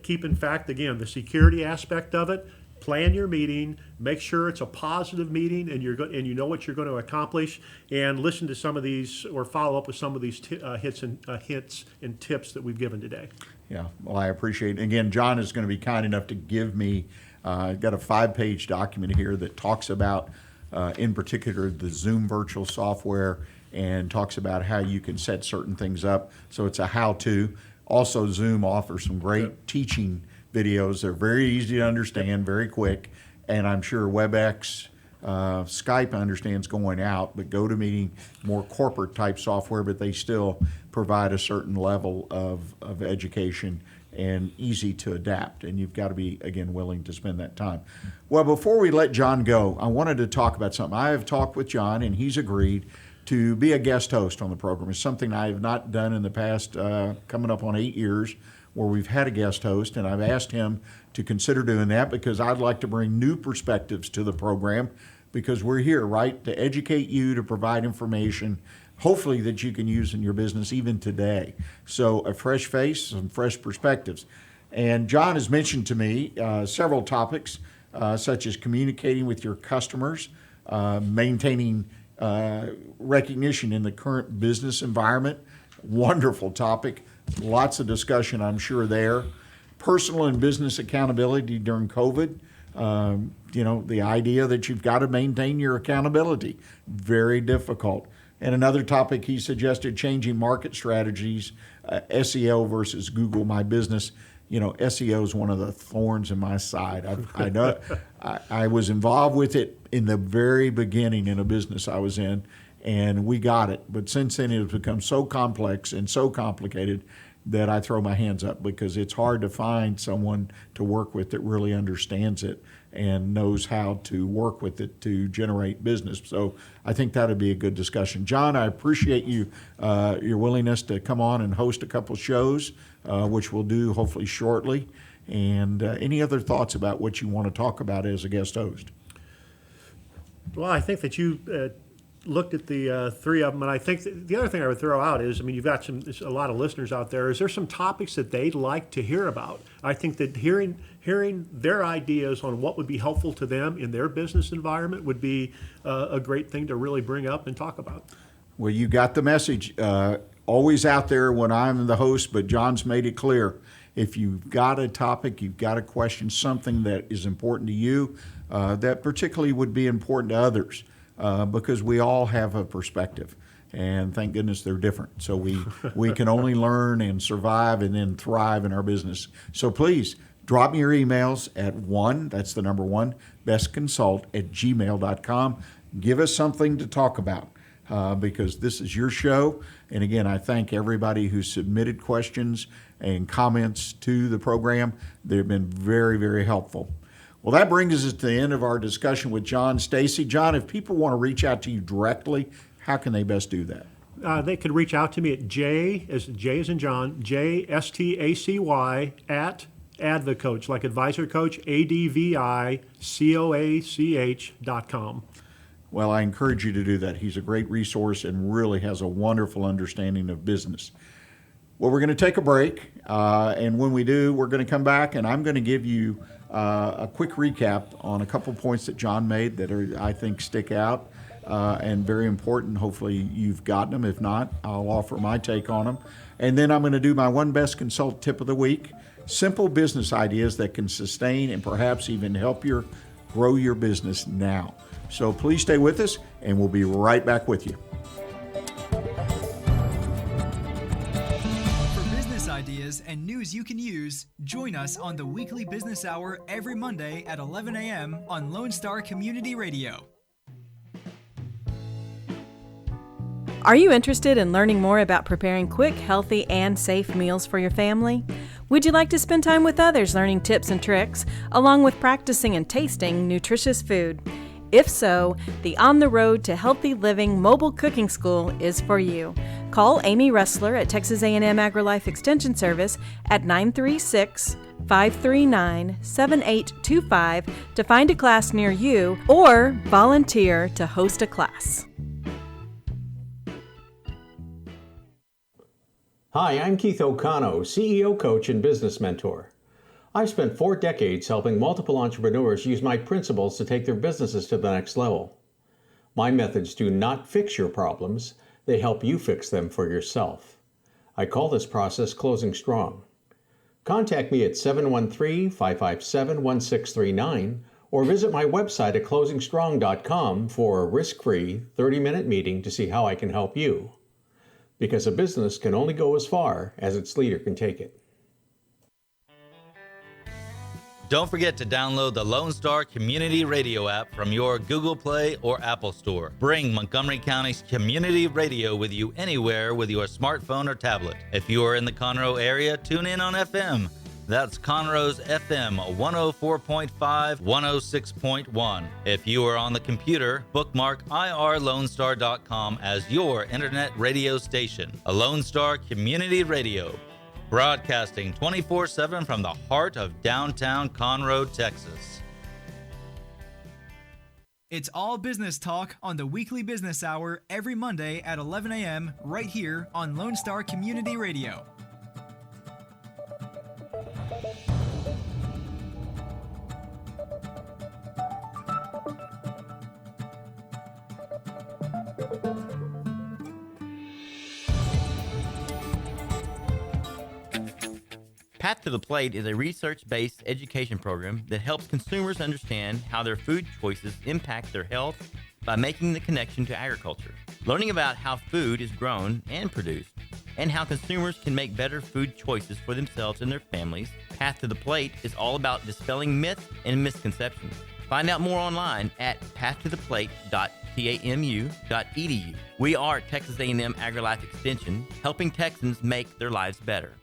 Keep in fact, again, the security aspect of it. Plan your meeting. Make sure it's a positive meeting, and you know what you're going to accomplish. And listen to some of these, or follow up with some of these hints and tips that we've given today. Yeah, well, I appreciate it. Again, John is going to be kind enough to give me. I've got a 5-page document here that talks about, in particular, the Zoom virtual software, and talks about how you can set certain things up. So it's a how-to. Also, Zoom offers some great teaching videos. They're very easy to understand, very quick, and I'm sure WebEx, Skype understands going out, but GoToMeeting, more corporate type software, but they still provide a certain level of education and easy to adapt, and you've got to be, again, willing to spend that time. Well, before we let John go, I wanted to talk about something. I have talked with John, and he's agreed to be a guest host on the program. It's something I have not done in the past, coming up on 8 years, where we've had a guest host, and I've asked him to consider doing that because I'd like to bring new perspectives to the program, because we're here, right, to educate you, to provide information, hopefully that you can use in your business even today. So a fresh face, some fresh perspectives. And John has mentioned to me several topics, such as communicating with your customers, maintaining recognition in the current business environment. Wonderful topic. Lots of discussion, I'm sure, there. Personal and business accountability during COVID. The idea that you've got to maintain your accountability. Very difficult. And another topic he suggested, changing market strategies, SEO versus Google My Business. SEO is one of the thorns in my side. I know I was involved with it in the very beginning in a business I was in, and we got it. But since then, it has become so complex and so complicated that I throw my hands up, because it's hard to find someone to work with that really understands it and knows how to work with it to generate business. So I think that would be a good discussion. John, I appreciate your willingness to come on and host a couple shows, which we'll do hopefully shortly. And any other thoughts about what you want to talk about as a guest host? Well, I think that you looked at the three of them, and I think the other thing I would throw out is, you've got a lot of listeners out there. Is there some topics that they'd like to hear about? I think that hearing their ideas on what would be helpful to them in their business environment would be a great thing to really bring up and talk about. Well, you got the message. Always out there when I'm the host, but John's made it clear. If you've got a topic, you've got a question, something that is important to you, that particularly would be important to others, because we all have a perspective, and thank goodness they're different. So we can only learn and survive and then thrive in our business. So please drop me your emails at that's the number 1, bestconsult@gmail.com. Give us something to talk about, because this is your show. And again, I thank everybody who submitted questions and comments to the program. They've been very, very helpful. Well, that brings us to the end of our discussion with John. Stacy, John, if people want to reach out to you directly, how can they best do that? They could reach out to me at J as in John, JSTACY at AdviCoach, like Advisor Coach, AdviCoach.com. Well, I encourage you to do that. He's a great resource and really has a wonderful understanding of business. Well, we're going to take a break, and when we do, we're going to come back, and I'm going to give you a quick recap on a couple points that John made that I think stick out and very important. Hopefully you've gotten them. If not, I'll offer my take on them. And then I'm going to do my one best consult tip of the week. Simple business ideas that can sustain and perhaps even help you grow your business now. So please stay with us, and we'll be right back with you. For business ideas ideas and news you can use, join us on the Weekly Business Hour every Monday at 11 a.m. on Lone Star Community Radio. Are you interested in learning more about preparing quick, healthy, and safe meals for your family? Would you like to spend time with others learning tips and tricks, along with practicing and tasting nutritious food? If so, the On the Road to Healthy Living Mobile Cooking School is for you. Call Amy Schissler at Texas A&M AgriLife Extension Service at 936-539-7825 to find a class near you or volunteer to host a class. Hi, I'm Keith O'Connell, CEO, coach, and business mentor. I've spent 4 decades helping multiple entrepreneurs use my principles to take their businesses to the next level. My methods do not fix your problems, they help you fix them for yourself. I call this process closing strong. Contact me at 713-557-1639 or visit my website at closingstrong.com for a risk-free 30-minute meeting to see how I can help you. Because a business can only go as far as its leader can take it. Don't forget to download the Lone Star Community Radio app from your Google Play or Apple Store. Bring Montgomery County's community radio with you anywhere with your smartphone or tablet. If you are in the Conroe area, tune in on FM. That's Conroe's FM 104.5, 106.1. If you are on the computer, bookmark irlonestar.com as your internet radio station. A Lone Star Community Radio, broadcasting 24/7 from the heart of downtown Conroe, Texas. It's all business talk on the Weekly Business Hour every Monday at 11 a.m. right here on Lone Star Community Radio. Path to the Plate is a research-based education program that helps consumers understand how their food choices impact their health by making the connection to agriculture. Learning about how food is grown and produced, and how consumers can make better food choices for themselves and their families, Path to the Plate is all about dispelling myths and misconceptions. Find out more online at pathtotheplate.tamu.edu. We are Texas A&M AgriLife Extension, helping Texans make their lives better.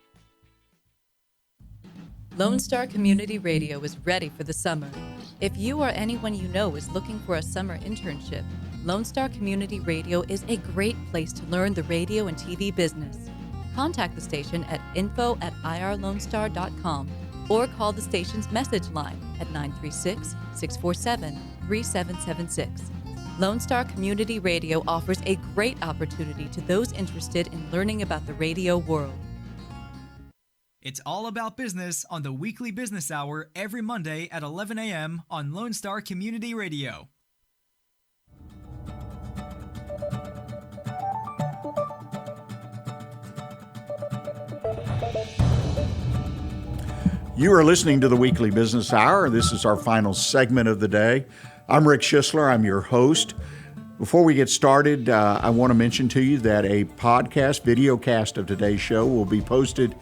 Lone Star Community Radio is ready for the summer. If you or anyone you know is looking for a summer internship, Lone Star Community Radio is a great place to learn the radio and TV business. Contact the station at info@irlonestar.com or call the station's message line at 936-647-3776. Lone Star Community Radio offers a great opportunity to those interested in learning about the radio world. It's all about business on the Weekly Business Hour every Monday at 11 a.m. on Lone Star Community Radio. You are listening to the Weekly Business Hour. This is our final segment of the day. I'm Rick Schissler. I'm your host. Before we get started, I want to mention to you that a podcast, video cast of today's show will be posted.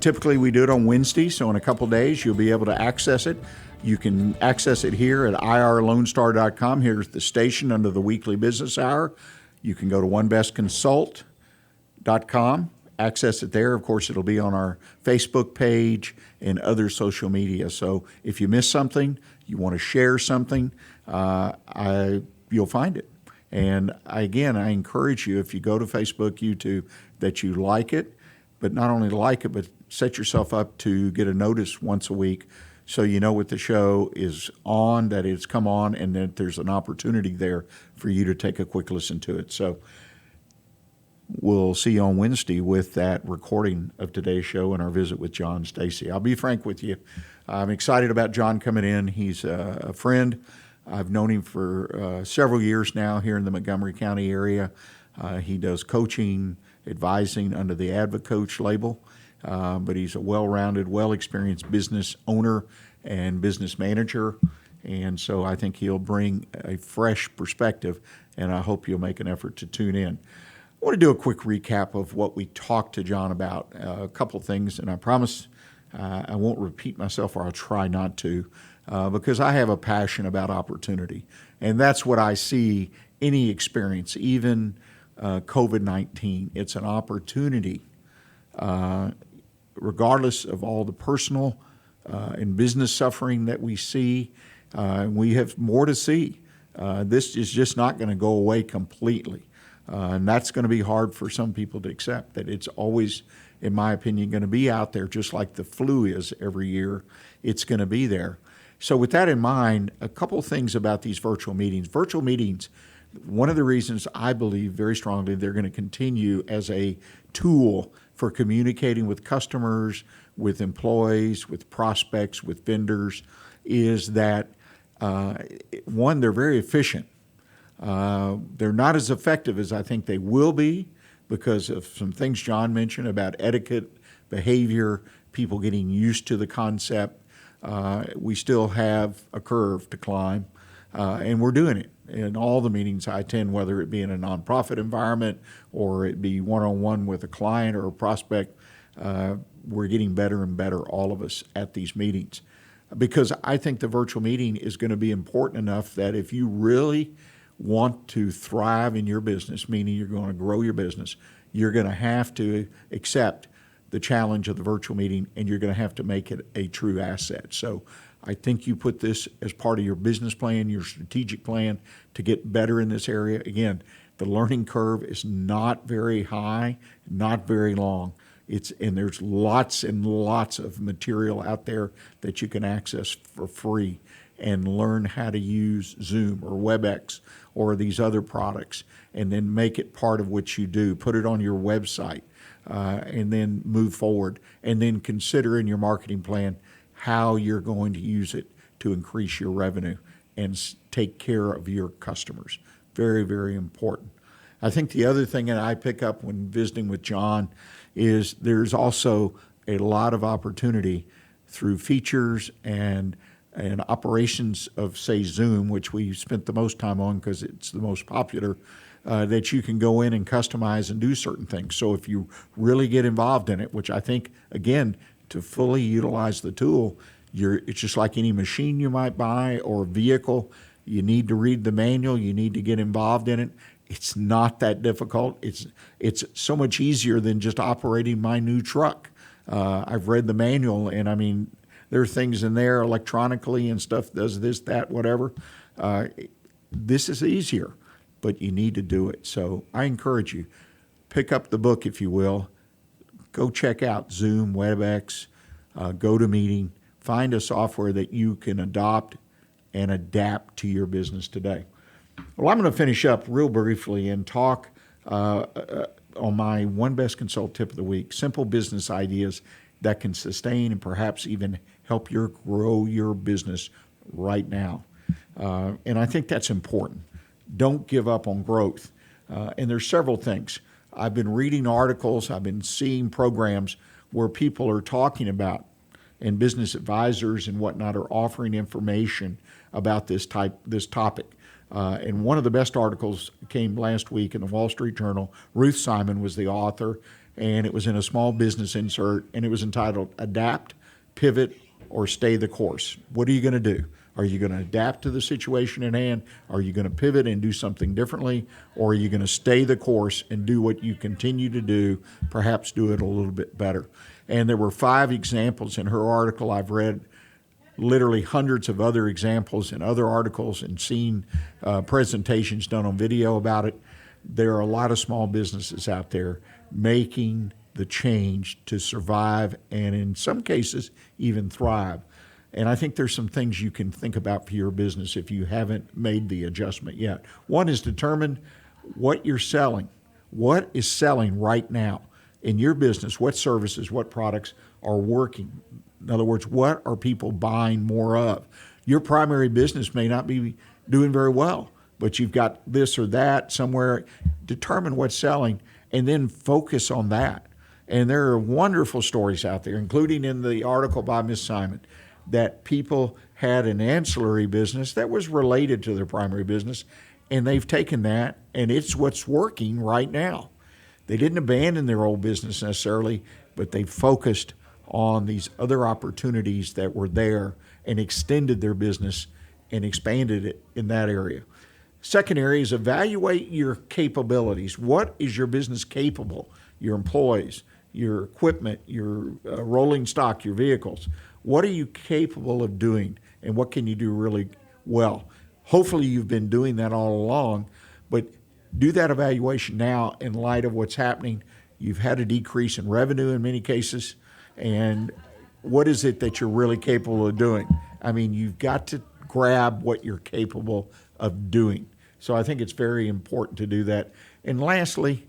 Typically, we do it on Wednesday, so in a couple days, you'll be able to access it. You can access it here at irlonestar.com. Here's the station under the Weekly Business Hour. You can go to onebestconsult.com, access it there. Of course, it'll be on our Facebook page and other social media. So if you miss something, you want to share something, you'll find it. And again, I encourage you, if you go to Facebook, YouTube, that you like it. But not only like it, but set yourself up to get a notice once a week so you know what the show is on, that it's come on, and that there's an opportunity there for you to take a quick listen to it. So we'll see you on Wednesday with that recording of today's show and our visit with John and Stacy. I'll be frank with you. I'm excited about John coming in. He's a friend. I've known him for several years now here in the Montgomery County area. He does coaching, advising under the AdviCoach label, but he's a well-rounded, well-experienced business owner and business manager, and so I think he'll bring a fresh perspective, and I hope you'll make an effort to tune in. I want to do a quick recap of what we talked to John about, a couple things, and I promise I won't repeat myself, or I'll try not to, because I have a passion about opportunity. And that's what I see any experience, even COVID-19. It's an opportunity, regardless of all the personal and business suffering that we see. We have more to see. This is just not going to go away completely. And that's going to be hard for some people to accept, that it's always, in my opinion, going to be out there, just like the flu is every year. It's going to be there. So with that in mind, a couple things about these virtual meetings. Virtual meetings, one of the reasons I believe very strongly they're going to continue as a tool for communicating with customers, with employees, with prospects, with vendors, is that, one, they're very efficient. They're not as effective as I think they will be because of some things John mentioned about etiquette, behavior, people getting used to the concept. We still have a curve to climb, and we're doing it. In all the meetings I attend, whether it be in a nonprofit environment or it be one-on-one with a client or a prospect, we're getting better and better, all of us, at these meetings. Because I think the virtual meeting is going to be important enough that if you really want to thrive in your business, meaning you're going to grow your business, you're going to have to accept the challenge of the virtual meeting, and you're going to have to make it a true asset. So I think you put this as part of your business plan, your strategic plan to get better in this area. Again, the learning curve is not very high, not very long. And there's lots and lots of material out there that you can access for free and learn how to use Zoom or WebEx or these other products, and then make it part of what you do. Put it on your website, and then move forward. And then consider in your marketing plan how you're going to use it to increase your revenue and take care of your customers. Very, very important. I think the other thing that I pick up when visiting with John is there's also a lot of opportunity through features and operations of, say, Zoom, which we spent the most time on because it's the most popular, that you can go in and customize and do certain things. So if you really get involved in it, which I think, again, to fully utilize the tool, it's just like any machine you might buy or vehicle. You need to read the manual. You need to get involved in it. It's not that difficult. It's so much easier than just operating my new truck. I've read the manual, and I mean, there are things in there electronically and stuff, does this, that, whatever. This is easier, but you need to do it. So I encourage you, pick up the book, if you will. Go check out Zoom, WebEx, GoToMeeting. Find a software that you can adopt and adapt to your business today. Well, I'm going to finish up real briefly and talk on my One Best Consult tip of the week, simple business ideas that can sustain and perhaps even help you grow your business right now. And I think that's important. Don't give up on growth. And there's several things. I've been reading articles, I've been seeing programs where people are talking about, and business advisors and whatnot are offering information about this topic. And one of the best articles came last week in the Wall Street Journal. Ruth Simon was the author, and it was in a small business insert, and it was entitled Adapt, Pivot, or Stay the Course. What are you going to do? Are you going to adapt to the situation at hand? Are you going to pivot and do something differently? Or are you going to stay the course and do what you continue to do, perhaps do it a little bit better? And there were 5 examples in her article. I've read literally hundreds of other examples in other articles and seen presentations done on video about it. There are a lot of small businesses out there making the change to survive and in some cases even thrive. And I think there's some things you can think about for your business if you haven't made the adjustment yet. One is determine what you're selling. What is selling right now in your business? What services, what products are working? In other words, what are people buying more of? Your primary business may not be doing very well, but you've got this or that somewhere. Determine what's selling and then focus on that. And there are wonderful stories out there, including in the article by Ms. Simon, that people had an ancillary business that was related to their primary business, and they've taken that, and it's what's working right now. They didn't abandon their old business necessarily, but they focused on these other opportunities that were there and extended their business and expanded it in that area. Second area is evaluate your capabilities. What is your business capable? Your employees, your equipment, your rolling stock, your vehicles. What are you capable of doing, and what can you do really well? Hopefully you've been doing that all along, but do that evaluation now in light of what's happening. You've had a decrease in revenue in many cases, and what is it that you're really capable of doing? I mean, you've got to grab what you're capable of doing. So I think it's very important to do that. And lastly,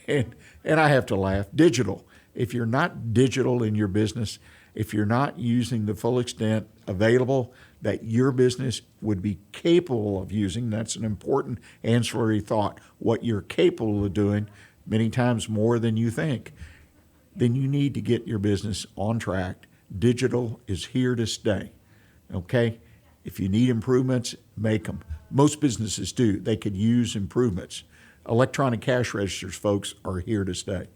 and I have to laugh, digital. If you're not digital in your business, if you're not using the full extent available that your business would be capable of using, that's an important ancillary thought, what you're capable of doing, many times more than you think, then you need to get your business on track. Digital is here to stay, okay? If you need improvements, make them. Most businesses do. They could use improvements. Electronic cash registers, folks, are here to stay.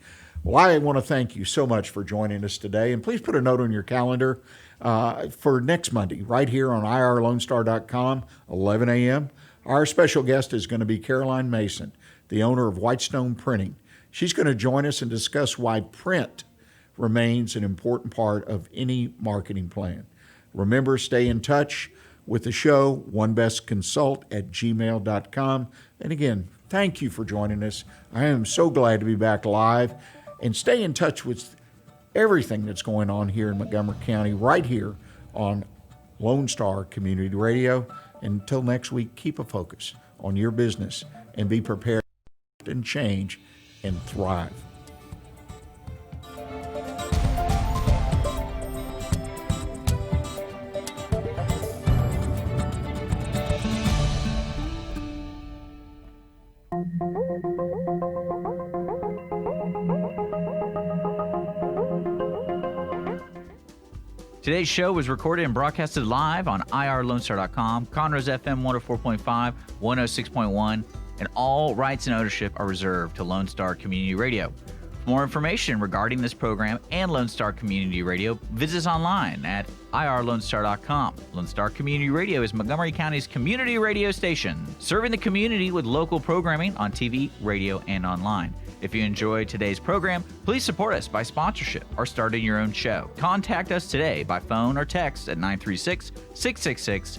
Well, I want to thank you so much for joining us today, and please put a note on your calendar for next Monday, right here on irlonestar.com, 11 a.m. Our special guest is going to be Caroline Mason, the owner of Whitestone Printing. She's going to join us and discuss why print remains an important part of any marketing plan. Remember, stay in touch with the show, onebestconsult@gmail.com. And again, thank you for joining us. I am so glad to be back live. And stay in touch with everything that's going on here in Montgomery County, right here on Lone Star Community Radio. Until next week, keep a focus on your business and be prepared and change and thrive. Today's show was recorded and broadcasted live on irlonestar.com, Conroe's FM 104.5, 106.1, and all rights and ownership are reserved to Lone Star Community Radio. For more information regarding this program and Lone Star Community Radio, visit us online at irlonestar.com. Lone Star Community Radio is Montgomery County's community radio station, serving the community with local programming on TV, radio, and online. If you enjoyed today's program, please support us by sponsorship or starting your own show. Contact us today by phone or text at 936-666-10.